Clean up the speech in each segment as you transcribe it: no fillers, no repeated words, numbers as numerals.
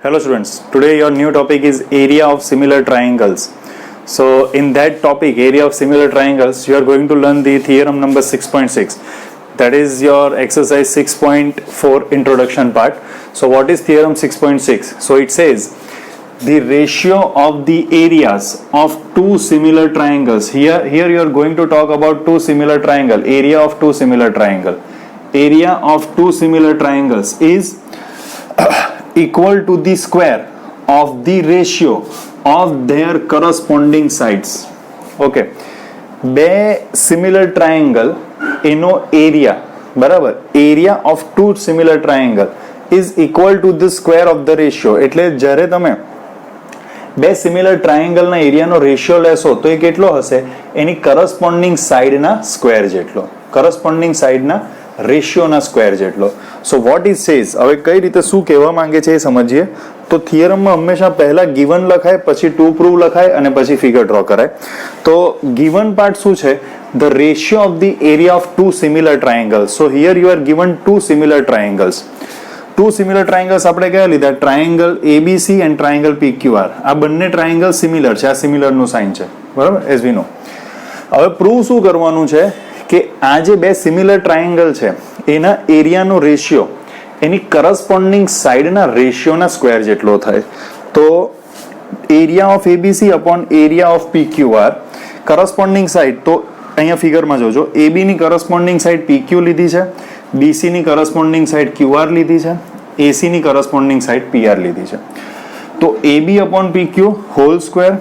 Hello students, today your new topic is area of similar triangles. So in that topic, area of similar triangles, you are going to learn the theorem number 6.6. That is your exercise 6.4 introduction part. So what is theorem 6.6? So it says the ratio of the areas of two similar triangles. Here you are going to talk about two similar triangle, area of two similar triangle. Area of two similar triangles is equal to the square of the ratio of their corresponding sides. Okay, બે similar triangle એનો area બરાબર, area of two similar triangle is equal to the square of the ratio. એટલે જ્યારે તમે બે similar ટ્રાયેંગલના એરિયાનો ratio લેશો તો એ કેટલો હશે? એની કરસ્પોન્ડિંગ સાઈડના સ્ક્વેર જેટલો, કરસ્પોન્ડિંગ સાઈડના રેશિયોના સ્ક્વેર જેટલો. સો વોટ ઇઝ સેઝ, હવે કઈ રીતે શું કહેવા માંગે છે એ સમજીએ. તો થિયરમમાં હંમેશા પહેલા ગિવન લખાય, પછી ટુ પ્રૂવ લખાય અને પછી ફિગર ડ્રો કરાય. તો ગિવન પાર્ટ શું છે? The ratio of the area of two similar triangles. So here you are given two similar triangles. Two similar triangles આપણે કયા લીધા? Triangle ABC and triangle PQR. આ બંને ટ્રાયેંગલ સિમિલર છે, આ સિમિલરનું સાઇન છે બરાબર, એઝ વી નો. હવે પ્રૂવ શું કરવાનું છે કે આ જે બે સિમિલર ટ્રાયેંગલ છે એના એરિયાનો રેશિયો એની કરસ્પોન્ડિંગ સાઈડના રેશિયોના સ્ક્વેર જેટલો થાય. તો area of ABC upon area of PQR, corresponding side તો અહીંયા ફિગરમાં જોજો, એબીની કરસ્પોન્ડિંગ સાઈડ પીક્યુ લીધી છે, બીસીની કરસ્પોન્ડિંગ સાઈડ ક્યુઆર લીધી છે, એસીની કરસ્પોન્ડિંગ સાઈડ પીઆર લીધી છે. તો AB upon PQ whole square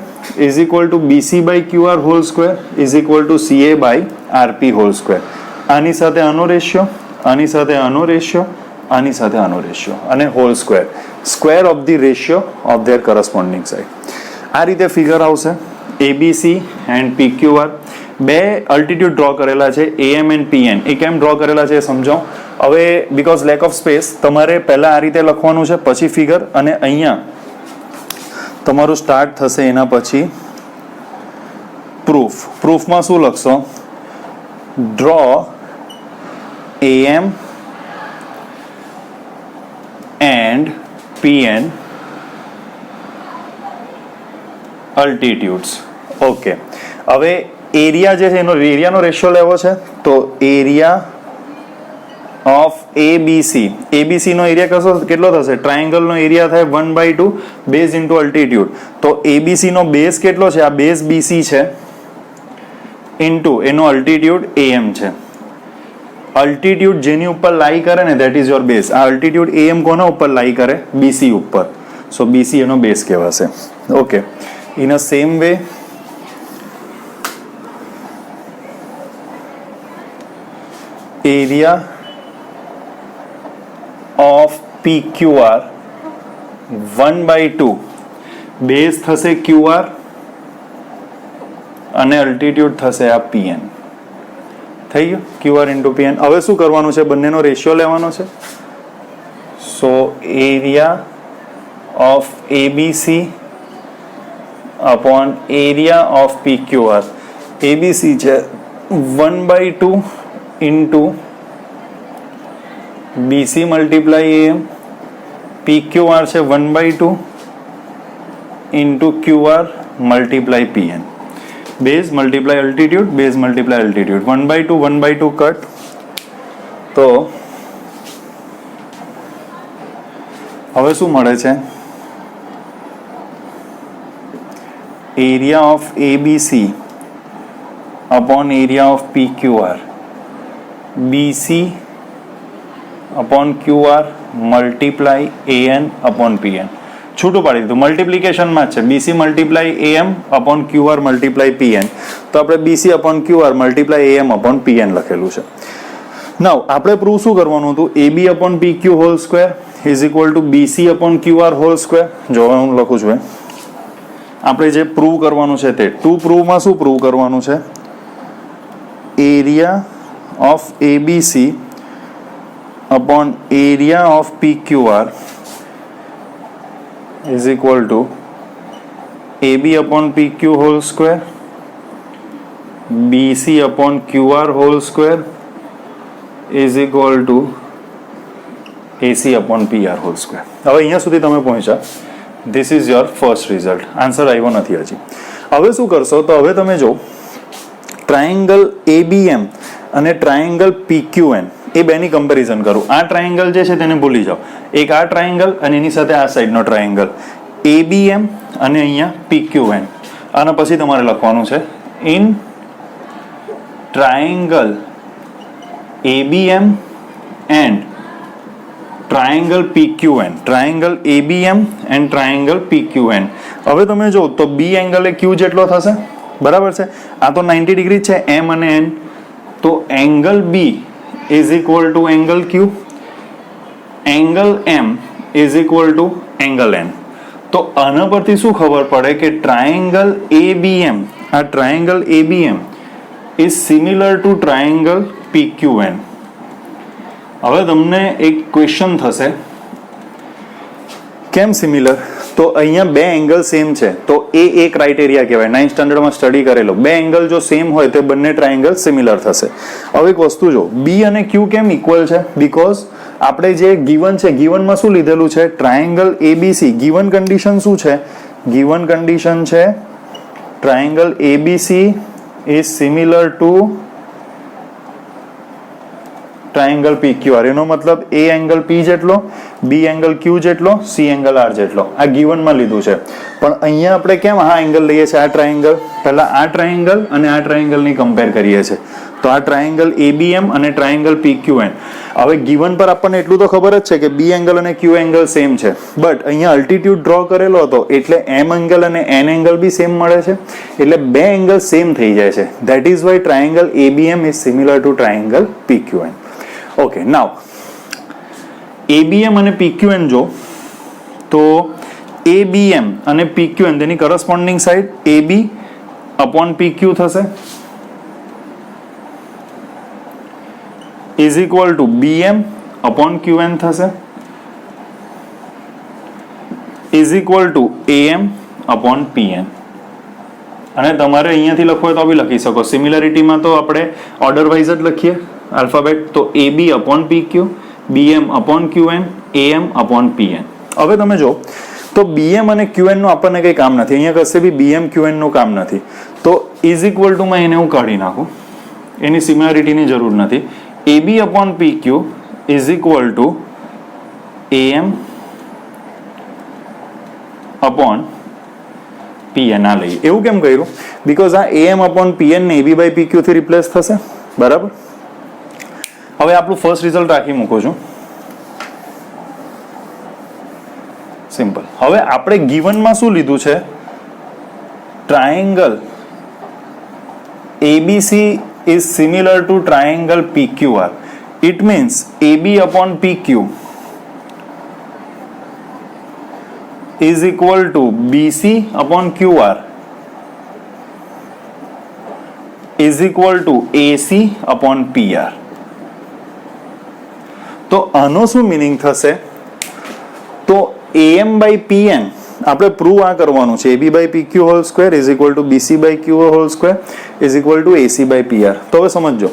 is equal to BC by QR whole square is equal to CA by RP whole square. આની સાથે આનો રેશિયો, આની સાથે આનો રેશિયો, આની સાથે આનો રેશિયો અને hall square, square of the ratio of their corresponding side. આ રીતે ફિગર આવશે. ABC એન્ડ PQR બે અલ્ટિટ્યુડ ડ્રો કરેલા છે, AM એન્ડ PN. એ કેમ ડ્રો કરેલા છે એ સમજાવું. હવે બીકોઝ લેક ઓફ સ્પેસ તમારે પહેલા આ રીતે લખવાનું છે, પછી ફિગર, અને અહીંયા તમારું સ્ટાર્ટ થશે એના પછી પ્રૂફ. પ્રૂફમાં શું લખશો? Draw AM and PN altitudes. Okay, હવે એરિયા જે છે એનો એરિયાનો રેશિયો લેવો છે. તો એરિયા ઓફ એબીસી, એબીસી નો એરિયા કેટલો થશે? ટ્રાયેંગલનો એરિયા થાય 1/2 બેઝ ઇન્ટુ અલ્ટિટ્યુડ. તો એબીસી નો બેઝ કેટલો છે? આ બેઝ બીસી છે ઇન્ટુ એનો અલ્ટિટ્યુડ AM છે. અલ્ટિટ્યુડ જેની ઉપર લાઈ કરે ને ધેટ ઇઝ યોર બેઝ. આ અલ્ટિટ્યુડ AM કોના ઉપર લાઈ કરે? બીસી ઉપર. સો બીસી એનો બેઝ કહેવાશે. Okay, in a same way area of PQR 1/2 base થશે QR અને અલ્ટિટ્યુડ થશે આ PN. થઈ ગયું, QR ઇન્ટુ PN. હવે શું કરવાનું છે? બંનેનો રેશિયો લેવાનો છે. So area of ABC upon area of PQR. ABC છે 1/2 into BC multiply AM, PQR છે 1/2 into QR multiply PN. Base multiply altitude, base multiply altitude, 1/2 cut. તો હવે શું મળે છે? Area of ABC upon area of PQR, BC upon QR multiply AN upon PN. છૂટું પાડી દીધું, મલ્ટીપ્લિકેશનમાં જ છે. BC multiply AM upon QR multiply PN. તો આપણે BC upon QR multiply AM upon PN લખેલું છે. નાઉ આપણે પ્રૂવ શું કરવાનું હતું? AB upon PQ whole square is equal to BC upon QR whole square. જો હું લખું છું, આપણે જે પ્રૂવ કરવાનું છે તે ટુ પ્રૂવમાં શું પ્રૂવ કરવાનું છે? Area of ABC upon area of PQR is equal to AB upon PQ whole square, BC upon QR whole square is equal to AC upon PR whole square. હવે અહીંયા સુધી તમે પહોંચ્યા. This is your first result. Answer આવ્યો નથી હજી. હવે શું કરશો તો હવે તમે જો ટ્રાયેંગલ ABM અને ટ્રાયેંગલ PQN એ બેની કમ્પેરિઝન કરું. આ ટ્રાયેંગલ જે છે તેને ભૂલી જાઓ. એક આ ટ્રાયેંગલ અને એની સાથે આ સાઈડનો ટ્રાયેંગલ ABM અને અહીંયા PQN. અને પછી તમારે લખવાનું છે in triangle ABM and triangle PQN. Triangle ABM and triangle PQN. હવે તમે જો તો B એંગલ એ Q જેટલો થશે, બરાબર છે. આ તો 90 ડિગ્રી છે, M અને N. તો angle B is equal two angle Q, angle M is equal two angle N. તો આના પરથી શું ખબર પડે કે ટ્રાયેંગલ ABM, આ triangle ABM is similar two triangle PQN. હવે તમને એક ક્વેશ્ચન થશે કેમ સિમિલર? તો અહીંયા બે એંગલ સેમ છે તો એ ક્રાઇટેરિયા કહેવાય. 9th સ્ટાન્ડર્ડમાં સ્ટડી કરેલો. બે એંગલ જો સેમ હોય તો બંને ટ્રાયેંગલ સિમિલર થશે. હવે એક વસ્તુ જો B અને Q કેમ ઇક્વલ છે? બીકોઝ આપણે જે ગિવન છે, ગિવનમાં શું લીધેલું છે? Triangle ABC. ગિવન કન્ડિશન શું છે? ગિવન કન્ડિશન છે triangle ABC is similar two triangle PQR. એનો મતલબ A એંગલ P જેટલો, B એંગલ Q જેટલો, C એંગલ R જેટલો. આ ગિવનમાં લીધું છે. પણ અહીંયા આપણે કેમ આ એંગલ લઈએ છીએ? આ ટ્રાયેંગલ પહેલા આ ટ્રાયેંગલ અને આ ટ્રાયેંગલની કમ્પેર કરીએ છીએ. તો આ ટ્રાયેંગલ ABM અને ટ્રાયેંગલ PQN. હવે ગિવન પર આપણને એટલું તો ખબર જ છે કે B એંગલ અને Q એંગલ સેમ છે, બટ અહીંયા અલ્ટિટ્યુડ ડ્રો કરેલો હતો એટલે M એંગલ અને N એંગલ બી સેમ મળે છે, એટલે બે એંગલ સેમ થઈ જાય છે. That is why triangle ABM is similar two triangle PQN. Okay, now ABM અને PQN જો તો ABM અને PQN તેની corresponding side AB upon PQ થશે is equal two BM upon QN થશે is equal two AM upon PN. અને તમારે અહીંયાથી લખવું હોય તો બી લખી શકો. સિમિલરિટીમાં તો આપણે ઓર્ડર વાઇઝ જ લખીએ આલ્ફાબેટ. તો AB upon PQ, BM upon QN, AM upon PN. હવે તમે જો તો BM અને QN નું આપણને કંઈ કામ નથી. અહીંયા કશે બી BM QN નું કામ નથી. તો ઇઝ ઇક્વલ ટુ માં એને હું કાઢી નાખું, એની સિમિલરિટીની જરૂર નથી. AB upon PQ is equal two AM upon PN. આ લઈએ. એવું કેમ કર્યું? બીકોઝ આ AM અપોન PN ને AB બાય PQ થી રિપ્લેસ થશે, બરાબર. હવે આપણું ફર્સ્ટ રિઝલ્ટ રાખી મૂકું છું. સિમ્પલ. હવે આપણે ગિવનમાં શું લીધું છે? Triangle ABC is similar to triangle PQR. It means AB upon PQ is equal to BC upon QR is equal to AC upon PR. તો આનો શું મિનિંગ થશે? તો AM by PN આપણે પ્રૂવ આ કરવાનું છે. AB by PQ whole square is equal to BC by Q whole square is equal to AC by PR. તો હવે સમજો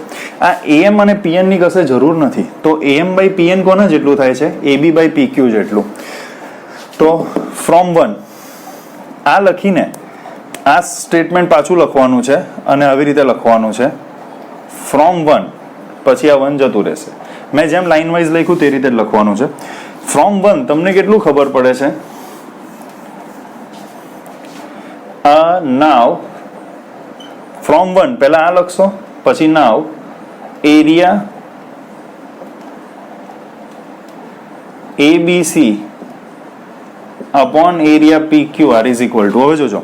આ AM અને PN ની કશે જરૂર નથી. તો AM by PN કોના જેટલું થાય છે? AB by PQ જેટલું. તો ફ્રોમ 1 આ લખીને આ સ્ટેટમેન્ટ પાછું લખવાનું છે અને આવી રીતે લખવાનું છે ફ્રોમ 1, પછી આ 1 જતું રહેશે. મેં જેમ લાઇન વાઇઝ લખ્યું તે રીતે જ લખવાનું છે. ફ્રોમ 1 તમને કેટલું ખબર પડે છે? નાવ ફ્રોમ 1 પહેલા આ લખશો, પછી now area ABC upon area PQR is equal to. હવે જોજો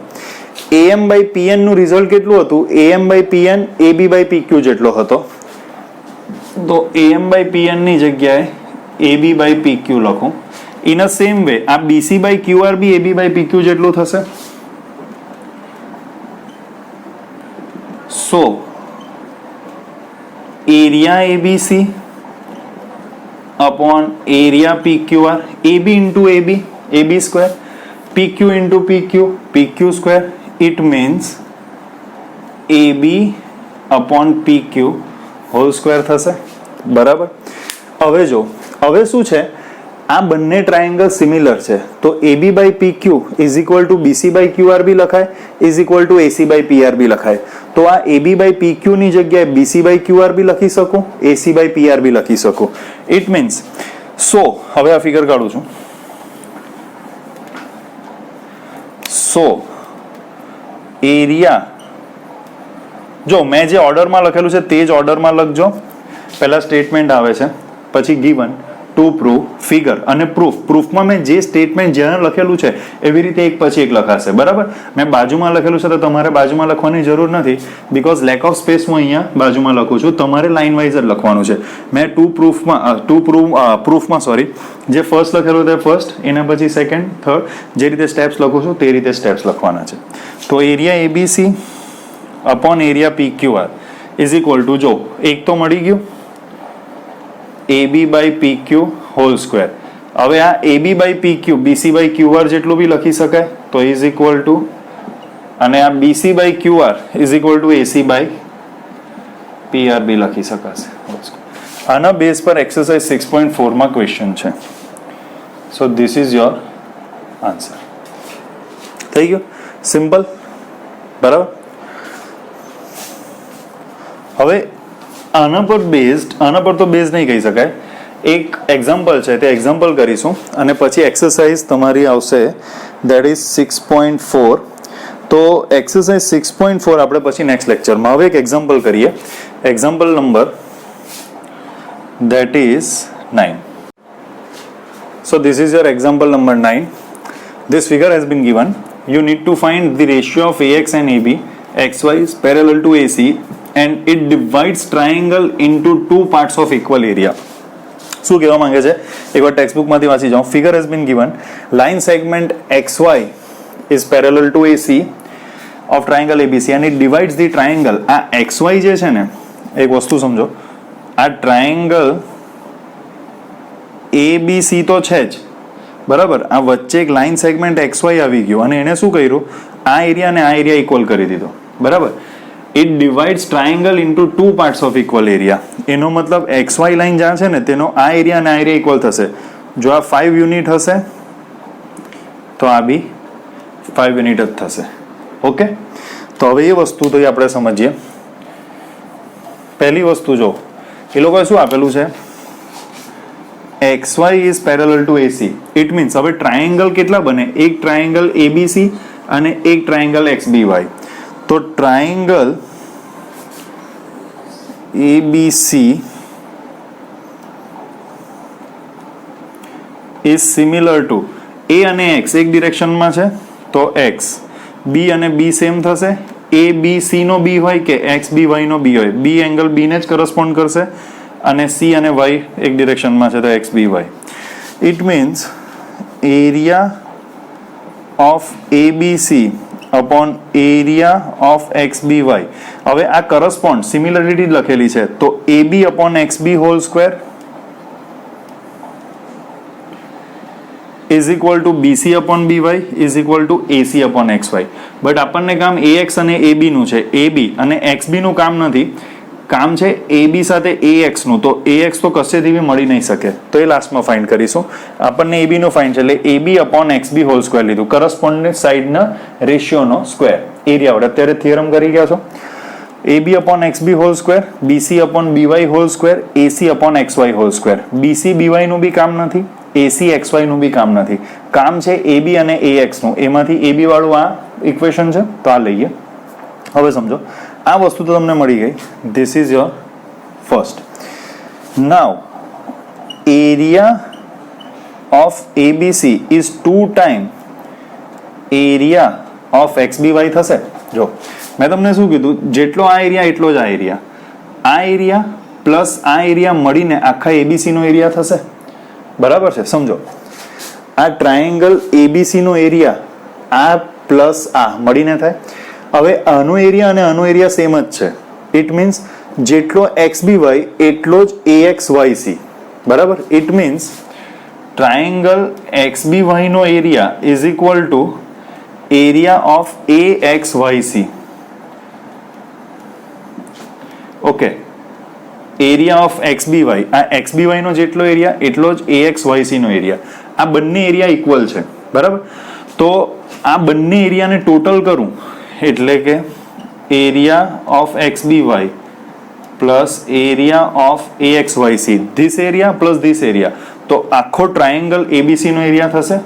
AM બાય PN નું રિઝલ્ટ કેટલું હતું? AM by PN AB by PQ જેટલો હતો. તો AM બાય PN ની જગ્યાએ AB બાય PQ લખું. ઇન અ સેમ વે આ BC બાય QR બી AB બાય PQ જેટલું થશે. So area ABC upon area PQR, AB into AB, AB square, PQ into PQ, PQ square. It means AB upon PQ whole square થશે, બરાબર. હવે જો હવે શું છે આ બંને ટ્રાયેંગલ સિમિલર છે તો AB by PQ is equal to BC by QR બી લખાય, is equal to AC by PR બી લખાય. તો આ AB બાય PQ ની જગ્યાએ BC બાય QR બી લખી શકું, AC બાય PR બી લખી શકું. ઇટ મીન્સ હવે આ ફિગર કાઢું છું. એરિયા જો મેં જે ઓર્ડરમાં લખેલું છે તે જ ઓર્ડરમાં લખજો. પહેલા સ્ટેટમેન્ટ આવે છે, પછી ગીવન, ટુ પ્રૂફ, ફિગર અને પ્રૂફમાં મેં જે સ્ટેટમેન્ટ જ્યાં લખેલું છે એવી રીતે એક પછી એક લખાશે. બરાબર, મેં બાજુમાં લખેલું છે તો તમારે બાજુમાં લખવાની જરૂર નથી, બીકોઝ લેક ઓફ સ્પેસ હું અહીંયા બાજુમાં લખું છું. તમારે લાઇન વાઇઝ જ લખવાનું છે. મેં પ્રૂફમાં જે ફર્સ્ટ લખેલું તે ફર્સ્ટ, એના પછી સેકન્ડ, થર્ડ, જે રીતે સ્ટેપ્સ લખું છું તે રીતે સ્ટેપ્સ લખવાના છે. તો area ABC upon area PQR is equal to, જો એક તો મળી ગયું, AB by PQ whole square. હવે આ AB by PQ BC by QR જેટલું બી લખી શકાય, તો ઇઝ ઇક્વલ ટુ, અને આ BC by QR is equal to AC by PR બી લખી શકાશે. આના બેઝ પર એક્સરસાઇઝ 6.4 માં ક્વેશ્ચન છે. So this is your answer. થઈ ગયું, સિમ્પલ. બરાબર, હવે આના પર તો બેઝ નહીં કહી શકાય. એક એક્ઝામ્પલ છે, તે એક્ઝામ્પલ કરીશું અને પછી એક્સરસાઇઝ તમારી આવશે, દેટ ઇઝ 6.4. તો એક્સરસાઇઝ 6.4 આપણે પછી નેક્સ્ટ લેક્ચરમાં. હવે એક એક્ઝામ્પલ કરીએ. Example number that is 9. So this is your example number 9. This figure has been given. You need to find the ratio of AX and AB. XY is parallel to AC and it divides triangle into two parts of equal area. શું કહેવા માંગે છે એકવાર text બુકમાંથી વાંચી જાઓ. Figure has been given. Line segment XY is parallel to AC of triangle ABC and it divides the triangle. આ XY જે છે ને, એક વસ્તુ સમજો, આ ટ્રાયેંગલ ABC તો છે જ, બરાબર. આ વચ્ચે એક લાઇન સેગમેન્ટ XY આવી ગયું અને એને શું કર્યું, આ એરિયા અને આ એરિયા ઇક્વલ કરી દીધો. બરાબર, it divides triangle into two parts of equal area. એનો મતલબ XY લાઇન જ્યાં છે ને તેનો આ એરિયા અને આ એરિયા ઇક્વલ થશે. જો આ 5 યુનિટ હશે તો આ બી 5 યુનિટ જ થશે. ઓકે, તો હવે એ વસ્તુ તો આપણે સમજીએ. પહેલી વસ્તુ જો એ લોકોએ શું આપેલું છે, XY is parallel to AC. It means હવે ટ્રાયેંગલ કેટલા બને, એક ટ્રાયેંગલ ABC અને એક ટ્રાયેંગલ XBY. તો triangle ABC is similar to A અને X એક ડિરેક્શનમાં છે તો X, B અને B સેમ થશે. ABC નો B હોય કે XBY નો B હોય, B એંગલ B ને જ કરસ્પોન્ડ કરશે અને C અને Y એક ડિરેક્શનમાં છે તો XBY. It means area of ABC upon area of XBY. હવે આ કરસ્પોન્ડ સિમિલરિટી લખેલી છે તો AB upon XB whole square is equal to BC upon BY is equal to AC upon XY. But આપણને કામ AX અને AB નું છે, AB અને XB નું કામ નથી, કામ છે AB સાથે AX નું. તો AX તો કશેથી બી મળી નહીં શકે, તો એ લાસ્ટમાં ફાઇન્ડ કરીશું. આપણને AB નું ફાઇન્ડ છે એટલે AB upon XB whole square લીધું, કરસ્પોન્ડિંગ સાઇડના રેશિયોનો સ્ક્વેર એરિયા વડે. અત્યારે થિયરમ કરી ગયા છો. AB upon XB whole square, BC upon BY whole square, AC upon XY whole square. BC BY નું બી કામ નથી, AC XY નું બી કામ નથી, કામ છે AB અને AX નું. એમાંથી AB વાળું આ ઇક્વેશન છે તો આ લઈએ. હવે સમજો, આ વસ્તુ તો તમને મળી ગઈ. This is your first. Now area of ABC is 2 time area of XBY થશે. જો મેં તમને શું કીધું, જેટલો આ એરિયા એટલો જ આ એરિયા પ્લસ આ એરિયા મળીને આખા ABC નો એરિયા થશે. બરાબર છે, સમજો આ ટ્રાયેંગલ ABC નો એરિયા આ પ્લસ આ મળીને થાય. હવે આનો એરિયા અને આનો એરિયા સેમ જ છે. ઇટ મીન્સ જેટલો XBY એટલો જ AXYC. બરાબર, ઇટ મીન્સ ટ્રાયેંગલ XBY નો area is equal to area of AXYC. Okay, area of x B y, આ એક્સ બી વાયનો જેટલો એરિયા એટલો જ એએક્સ વાયસીનો એરિયા, આ બંને એરિયા ઇક્વલ છે, બરાબર. તો આ બંને એરિયાને ટોટલ કરું એટલે કે area of x B Y plus area of AX YC, this area plus this area, તો આખો ટ્રાયેંગલ એબીસી નો એરિયા થશે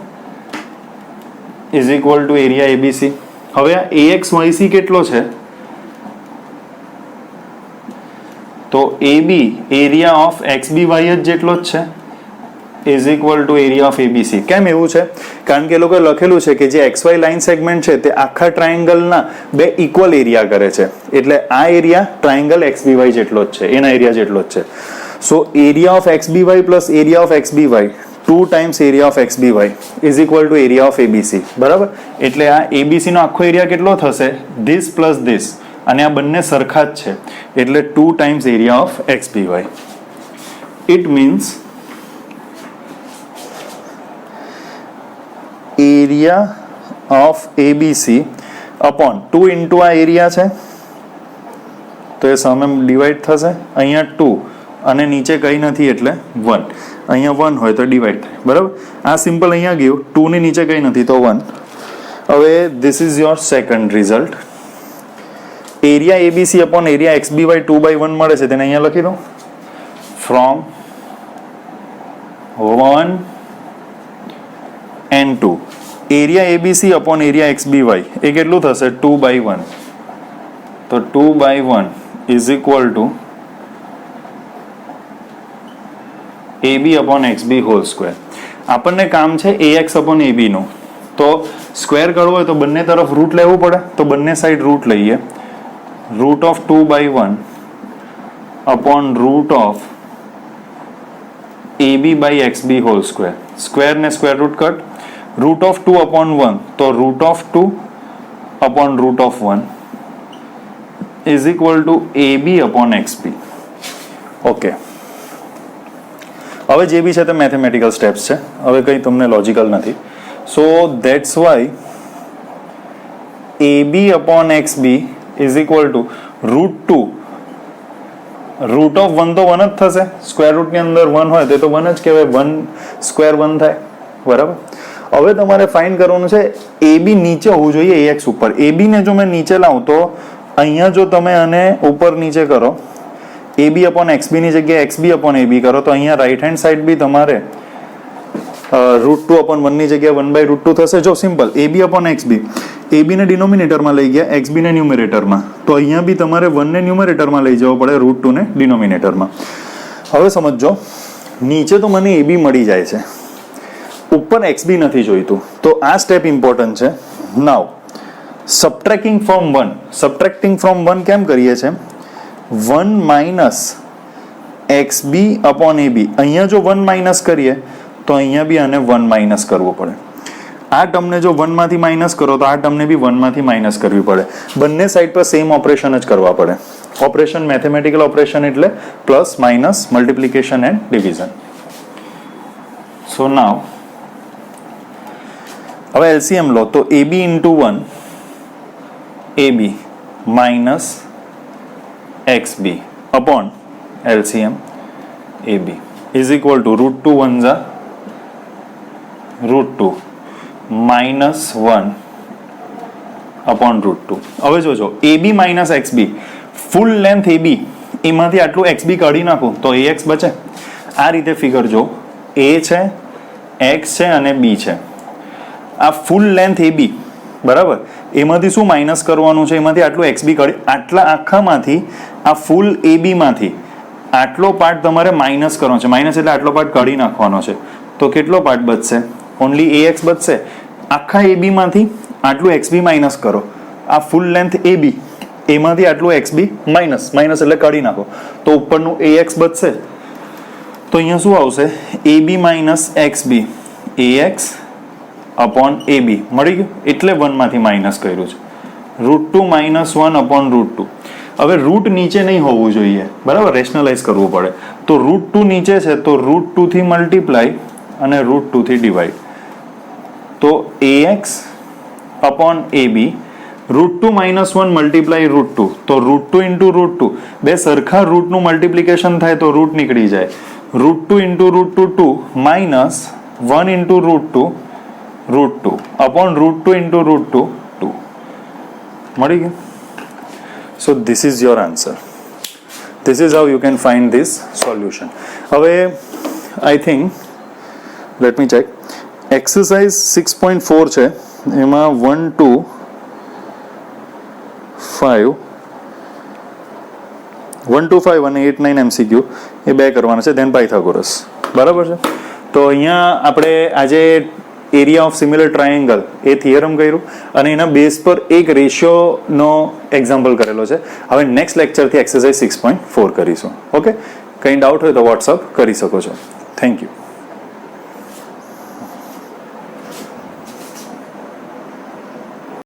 is equal to area ABC. હવે આ એએક્સ વાયસી કેટલો છે? તો AB area of x B Y જ જેટલો જ છે is equal to area of ABC. કેમ એવું છે? કારણ કે એ લોકોએ લખેલું છે કે જે XY લાઇન સેગમેન્ટ છે તે આખા ટ્રાયેંગલના બે ઇક્વલ એરિયા કરે છે, એટલે આ એરિયા ટ્રાયેંગલ XBY જેટલો જ છે, એના એરિયા જેટલો જ છે. So area of XBY plus area of XBY 2 times area of XBY is equal to area of ABC, બરાબર. એટલે આ ABC નો આખો એરિયા કેટલો થશે? ધીસ પ્લસ ધીસ, અને આ બંને સરખા જ છે એટલે 2 times area of XBY. It means area of ABC upon 2 into આ એરિયા છે તો એ સામે ડિવાઈડ થશે, અહીંયા 2 અને નીચે કંઈ નથી એટલે 1, અહીંયા 1 હોય તો ડિવાઈડ થાય, બરાબર. આ સિમ્પલ અહીંયા ગયું, 2 ની નીચે કંઈ નથી તો 1. હવે this is your second result. Area ABC upon area XBY 2/1 મળે છે, તેને અહીંયા લખી દો. From 1 and 2 area ABC upon area XBY એ કેટલું થશે? 2/1. તો 2/1 is equal to AB upon XB whole square. આપણને કામ છે AX અપોન AB નું, તો સ્ક્વેર કરવો હોય તો બંને તરફ રૂટ લેવું પડે, તો બંને સાઈડ રૂટ લઈએ. Root of 2/1 upon root of AB by XB whole square. Square ને square root cut. Root of 2 upon 1 તો root of 2 upon root of 1 is equal to AB upon XB. Okay, હવે જે બી છે તે mathematical steps છે, હવે કંઈ તમને લોજિકલ નથી. So that's why AB upon XB is equal to root 2, root of 1 તો 1 જ થશે, સ્ક્વેર રૂટની અંદર 1 હોય તો 1 જ કહેવાય, 1 સ્ક્વેર 1 થાય, બરાબર. હવે તમારે ફાઇન્ડ કરવાનું છે AB નીચે હોવું જોઈએ AX ઉપર. AB ને જો મેં નીચે લાવું તો અહીંયા જો તમે આને ઉપર નીચે કરો, AB અપોન XB ની જગ્યાએ XB અપોન AB કરો તો અહીંયા રાઈટ હેન્ડ સાઈડ બી તમારે રૂટ 2 અપોન 1 ની જગ્યાએ 1/√2 થશે. જો simple AB upon XB, AB ને ડિનોમિનેટરમાં લઈ ગયા, XB ને ન્યુમરેટરમાં, તો અહીંયા બી તમારે 1 ને ન્યુમરેટરમાં લઈ જવો પડે, રૂટ 2 ને ડિનોમિનેટરમાં. હવે સમજો, નીચે તો મને AB મળી જાય છે, ઉપર XB નથી જોઈતું, તો આ સ્ટેપ ઇમ્પોર્ટન્ટ છે. નાવ સબટ્રેક્ટિંગ ફ્રોમ 1, સબટ્રેક્ટિંગ ફ્રોમ 1 કેમ કરીએ છીએ? 1 માઇનસ XB અપોન AB, અહીંયા જો 1 માઇનસ કરીએ તો અહીંયા બી આને 1 માઇનસ કરવું પડે. આ ટર્મને જો 1 માંથી માઇનસ કરો તો આ ટર્મને બી 1 માંથી માઇનસ કરવી પડે. બંને સાઈડ પર સેમ ઓપરેશન જ કરવા પડે. ઓપરેશન મેથેમેટિકલ ઓપરેશન એટલે plus minus multiplication and division. So now હવે LCM લો તો AB into 1 AB minus XB upon LCM AB is equal to root 2 1 जा root 2 minus 1 upon root 2. હવે જોજો AB minus XB ફૂલ લેન્થ AB એમાંથી આટલું XB કાઢી નાખું તો AX બચે. આ રીતે ફિગર જો A છે, X છે અને B છે. આ ફૂલ લેન્થ AB, બરાબર, એમાંથી શું માઇનસ કરવાનું છે? એમાંથી આટલું XB કાઢી, આટલા આખામાંથી આ ફૂલ AB માંથી આટલો પાર્ટ તમારે માઇનસ કરવાનો છે. માઇનસ એટલે આટલો પાર્ટ કાઢી નાખવાનો છે. તો કેટલો પાર્ટ બચશે? ઓનલી AX બચશે. આખા AB માંથી આટલું XB માઇનસ કરો. આ ફૂલ લેન્થ AB એમાંથી આટલું XB માઇનસ, માઇનસ એટલે કાઢી નાખો તો ઉપરનું AX બચશે. તો અહીંયા શું આવશે? AB minus XB, AX upon AB મળી ગયું, એટલે 1 માંથી માઇનસ કર્યું છે. Root 2 minus 1 upon root 2. હવે રૂટ નીચે નહીં હોવું જોઈએ, બરાબર, રેશનલાઇઝ કરવું પડે. તો રૂટ 2 નીચે છે તો રૂટ 2 થી મલ્ટીપ્લાય અને રૂટ 2 થી ડિવાઈડ. તો AX અપોન AB √2 - 1 મલ્ટીપ્લાય √2, તો √2 ઇન્ટુ √2, બે સરખા રૂટનું મલ્ટીપ્લિકેશન થાય તો રૂટ નીકળી જાય. √2 into √2 2 minus 1 into √2 upon √2 into √2 2. મળી ગયું? So this is your answer. This is how you can find this solution. હવે I think, let me check. Exercise 6.4 છે, એમાં 1 2 5 અને 8 9 MCQ એ બે કરવાના છે, ધેન પાયથાગોરસ. બરાબર છે? તો અહીંયા આપણે આજે area of similar triangle A theorem કર્યું અને એના બેઝ પર એક રેશિયોનો એક્ઝામ્પલ કરેલો છે. હવે નેક્સ્ટ લેક્ચરથી એક્સરસાઇઝ 6.4 કરીશું. ઓકે, કંઈ ડાઉટ હોય તો વોટ્સઅપ કરી શકો છો. Thank you.